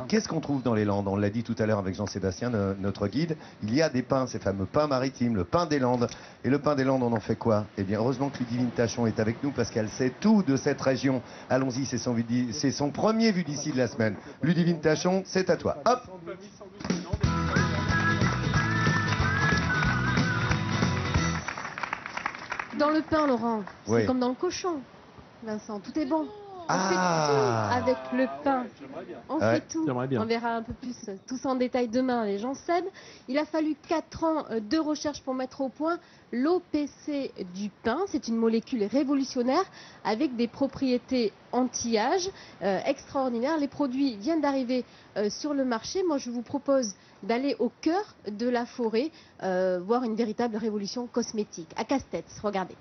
Qu'est-ce qu'on trouve dans les Landes? On l'a dit tout à l'heure avec Jean-Sébastien, notre guide. Il y a des pins, ces fameux pins maritimes, le pain des Landes. Et le pain des Landes, on en fait quoi? Eh bien, heureusement que Ludivine Tachon est avec nous parce qu'elle sait tout de cette région. Allons-y, c'est son premier vu d'ici de la semaine. Ludivine Tachon, c'est à toi. Hop! Dans le pain, Laurent, c'est Oui. comme dans le cochon, Vincent, tout est bon. On Ah. fait tout avec le pain. On fait tout. bien. On verra un peu plus tout ça en détail demain avec Jean-Seb. Il a fallu 4 ans de recherche pour mettre au point l'OPC du pain. C'est une molécule révolutionnaire avec des propriétés anti-âge extraordinaires. Les produits viennent d'arriver sur le marché. Moi, je vous propose d'aller au cœur de la forêt, voir une véritable révolution cosmétique. À Castets, regardez.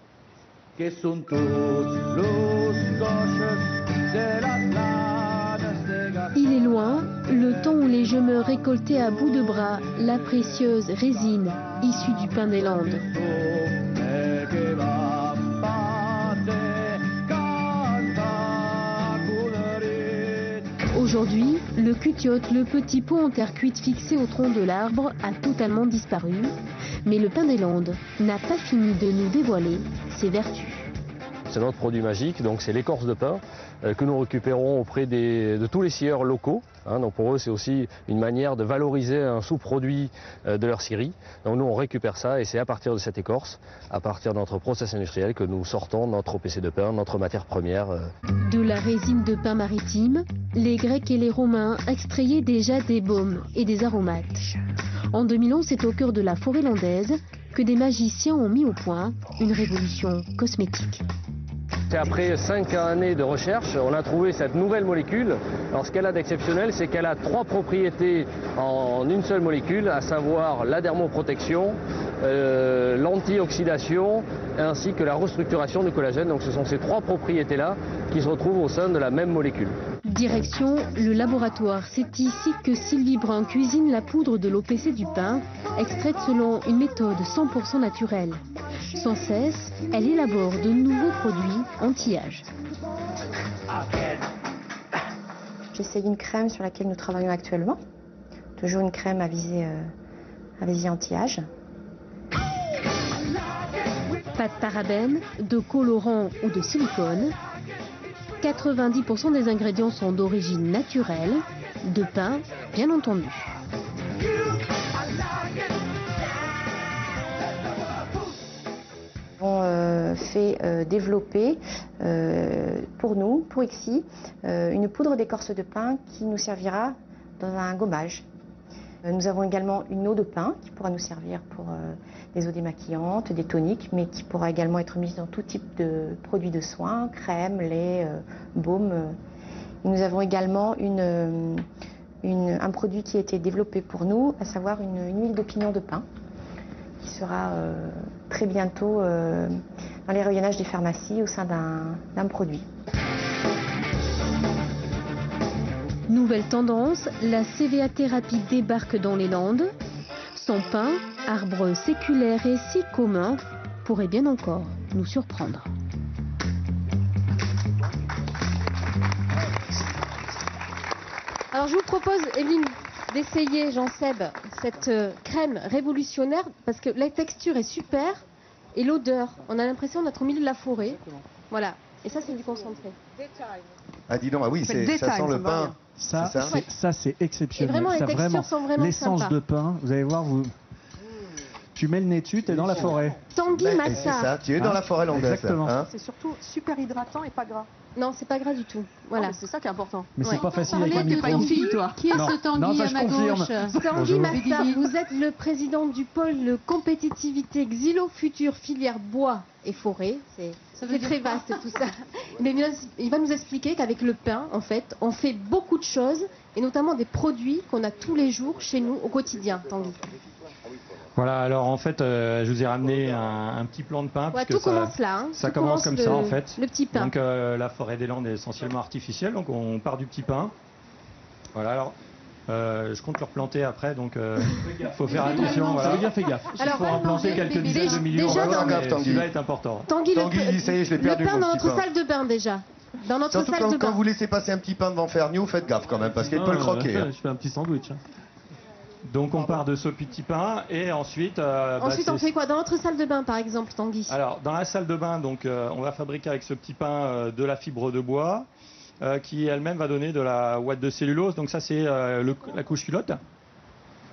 Il est loin, le temps où les gemeurs récoltaient à bout de bras la précieuse résine issue du pain des Landes. Aujourd'hui, le cutiote, le petit pot en terre cuite fixé au tronc de l'arbre, a totalement disparu. Mais le pain des Landes n'a pas fini de nous dévoiler ses vertus. C'est notre produit magique, donc c'est l'écorce de pin que nous récupérons auprès de tous les scieurs locaux. Donc pour eux, c'est aussi une manière de valoriser un sous-produit de leur scierie. Donc nous, on récupère ça et c'est à partir de cette écorce, à partir de notre process industriel, que nous sortons notre OPC de pain, notre matière première. De la résine de pain maritime, les Grecs et les Romains extrayaient déjà des baumes et des aromates. En 2011, c'est au cœur de la forêt landaise que des magiciens ont mis au point une révolution cosmétique. Après 5 années de recherche, on a trouvé cette nouvelle molécule. Alors ce qu'elle a d'exceptionnel, c'est qu'elle a 3 propriétés en une seule molécule, à savoir la dermoprotection, l'antioxydation ainsi que la restructuration du collagène. Donc ce sont ces 3 propriétés-là qui se retrouvent au sein de la même molécule. Direction le laboratoire. C'est ici que Sylvie Brun cuisine la poudre de l'OPC du pain, extraite selon une méthode 100% naturelle. Sans cesse, elle élabore de nouveaux produits anti-âge. J'essaye une crème sur laquelle nous travaillons actuellement. Toujours une crème à visée anti-âge. Pas de parabènes, de colorants ou de silicone. 90% des ingrédients sont d'origine naturelle, de pain bien entendu. On fait développer pour nous, pour IXI, une poudre d'écorce de pin qui nous servira dans un gommage. Nous avons également une eau de pin qui pourra nous servir pour des eaux démaquillantes, des toniques, mais qui pourra également être mise dans tout type de produits de soins, crème, lait, baume. Et nous avons également un produit qui a été développé pour nous, à savoir une huile de pignon de pin, qui sera très bientôt dans les rayonnages des pharmacies au sein d'un produit. Nouvelle tendance, la CVA-thérapie débarque dans les Landes. Son pain, arbre séculaire et si commun, pourrait bien encore nous surprendre. Alors je vous propose, Evelyne, d'essayer, Jean-Seb, cette crème révolutionnaire, parce que la texture est super et l'odeur, on a l'impression d'être au milieu de la forêt. Voilà, et ça c'est du concentré. Ah dis donc, ah oui, ça sent le pain. Ça c'est exceptionnel. Et vraiment, les Ça, textures sont vraiment l'essence sympas. de pain, vous allez voir, tu mets le nez dessus, t'es dans la forêt. Tanguy C'est Massa. ça, tu es dans la forêt landaise. Exactement. Hein. C'est surtout super hydratant et pas gras. Non, c'est pas gras du tout. Voilà. C'est ça qui est important. Mais c'est Ouais. pas facile avec un T'es pas une micro. fille, toi. Qui est ce Tanguy Non, ça, à je ma confirme. gauche? Tanguy Massa, vous êtes le président du pôle compétitivité Xylo Futur filière bois et forêt. C'est très vaste tout ça. Mais il va nous expliquer qu'avec le pain, en fait, on fait beaucoup de choses et notamment des produits qu'on a tous les jours chez nous au quotidien. Tanguy. Voilà, alors en fait, je vous ai ramené un petit plan de pain. Ouais, puisque tout commence là. Hein. Ça Tout commence comme ça en fait. Le petit pain. Donc la forêt des Landes est essentiellement artificielle, donc on part du petit pain. Voilà, alors je compte le replanter après, donc faut faire attention. Voilà. Fais gaffe. Alors, Il faut en planter quelques dizaines de millions. déjà, Voilà, Tanguy. mais celui-là est important. Tanguy, Tanguy, ça y est, je l'ai perdu, le pain mon dans petit notre pain. salle de bain déjà. Dans notre Surtout salle de quand bain. vous laissez passer un petit pain devant Ferniou, faites gaffe quand même, parce qu'il peut le croquer. Je fais un petit sandwich. Donc on part de ce petit pain et ensuite... Ensuite, on fait quoi? Dans notre salle de bain, par exemple, Tanguy? Alors, dans la salle de bain, donc, on va fabriquer avec ce petit pain de la fibre de bois qui elle-même va donner de la ouate de cellulose. Donc ça, c'est la couche culotte.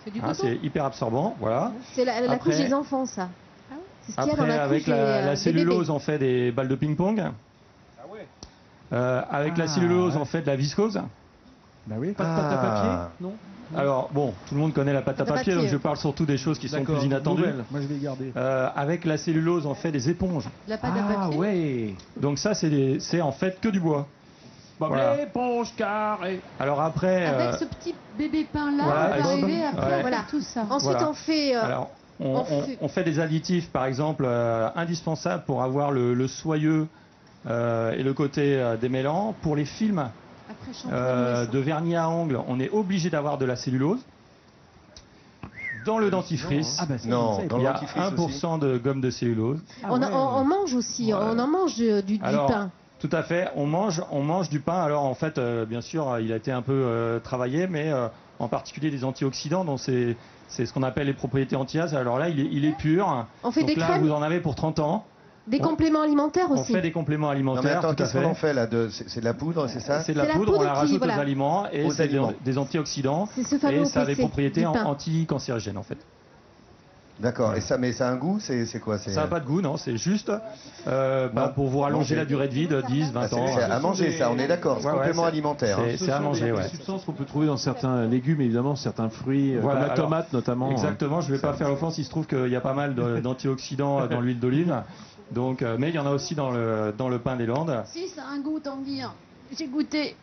C'est du Hein, coton. c'est hyper absorbant, voilà. C'est la Après- couche des enfants, ça. C'est ce qu'il y a dans Après, la avec couche des, la des cellulose, bébés. on fait des balles de ping-pong. Avec la cellulose, on fait de la viscose. Bah oui, pas de pâte à papier, non? Alors, bon, tout le monde connaît la pâte à Pâte à papier, papier. donc je parle surtout des choses qui sont D'accord, plus inattendues. nouvelle. Moi je vais garder. Avec la cellulose, on fait des éponges. La pâte à papier. ouais. Donc ça, c'est en fait que du bois. Bon, Voilà. éponge carré. Alors après... Avec ce petit bébé pain là, voilà, on va avec- arriver après ouais. Voilà. tout ça. Ensuite, Voilà. on fait... Alors, on fait- on fait des additifs, par exemple, indispensables pour avoir le soyeux et le côté démêlant. Pour les films Après shampoing, de vernis à ongles, on est obligé d'avoir de la cellulose. Dans le dentifrice, Ah bah ça, Non, je sais. dans il y a dentifrice 1% de gomme de cellulose. Ah on, ouais. on mange aussi, Voilà. on en mange du Alors, pain. Tout à fait, on mange du pain. Alors en fait, bien sûr, il a été un peu travaillé, mais en particulier des antioxydants, donc c'est ce qu'on appelle les propriétés anti-âge. Alors là, il est pur. On fait Donc des là, crèmes, vous en avez pour 30 ans. des compléments alimentaires On aussi. fait des compléments Non mais alimentaires. attends, tout à qu'est-ce qu'on fait. en fait là? C'est de la poudre, c'est ça? C'est de la C'est la poudre, on poudre la qui- rajoute voilà. aux aliments et Aux c'est aliments. des antioxydants C'est ce fameux et ça a des OPC propriétés du pain. anti-cancérigènes en fait. D'accord, et ça, mais ça a un goût, c'est quoi? Ça n'a pas de goût, non, c'est juste Non. pour vous rallonger Manger. la durée de vie de 10, 20 C'est ans. à manger ça, on est d'accord, c'est Ouais, ouais, complément c'est- alimentaire. hein. c'est à manger, des ouais. substances qu'on peut trouver dans certains légumes, évidemment, certains fruits, Voilà, comme la alors, tomate notamment. Exactement, je ne vais pas faire offense, il se trouve qu'il y a pas mal d'antioxydants dans l'huile d'olive. Donc, mais il y en a aussi dans le pain des Landes. Si, ça a un goût, Tanguy. hein. J'ai goûté.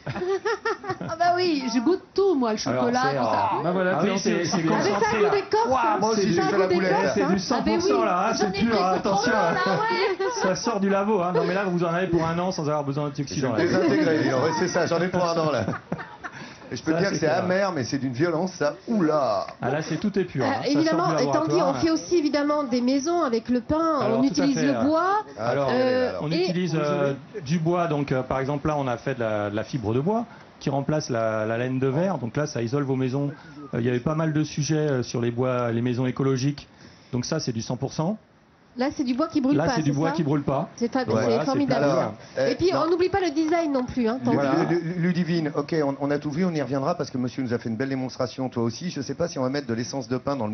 Ah bah oui, je goûte tout, moi, le chocolat, Alors, tout ça. Bah voilà, Ah t'es oui, aussi- c'est Ah, mais ça concentré a là. goût d'écorce. Ouah, moi aussi, Ça j'ai a fait goût la boulette. d'écorce, C'est hein. du 100% Ah ben oui, là, hein, j'en c'est ai pur, pris hein, pour attention. 30 ans, là, ouais. Ça sort du labo, hein. Non mais là vous en avez pour un an sans avoir besoin Je d'antioxydants. vais me désintégré, dis donc. Ouais, c'est ça, j'en ai pour un an là. Et je peux Ça, te dire que c'est c'est clair. amer, mais c'est d'une violence ça. Oula! Ah là c'est tout est pur. hein. Ça Évidemment, sort du et Tanguy, on laboratoire. fait aussi évidemment des maisons avec le pain, Alors, on tout à utilise fait, le ouais. bois. Alors, on et- utilise du bois, donc par exemple là on a fait de la fibre de bois qui remplace la laine de verre, donc là ça isole vos maisons. Il y avait pas mal de sujets sur les bois, les maisons écologiques, donc ça c'est du 100%. Là, c'est du bois qui brûle Là pas. c'est du bois ça qui brûle pas. C'est Voilà, c'est formidable. Alors, Et puis, non. on n'oublie pas le design non plus. Hein, Tanguy. Voilà. Ludivine, ok, on a tout vu, on y reviendra parce que monsieur nous a fait une belle démonstration, toi aussi. Je sais pas si on va mettre de l'essence de pain dans le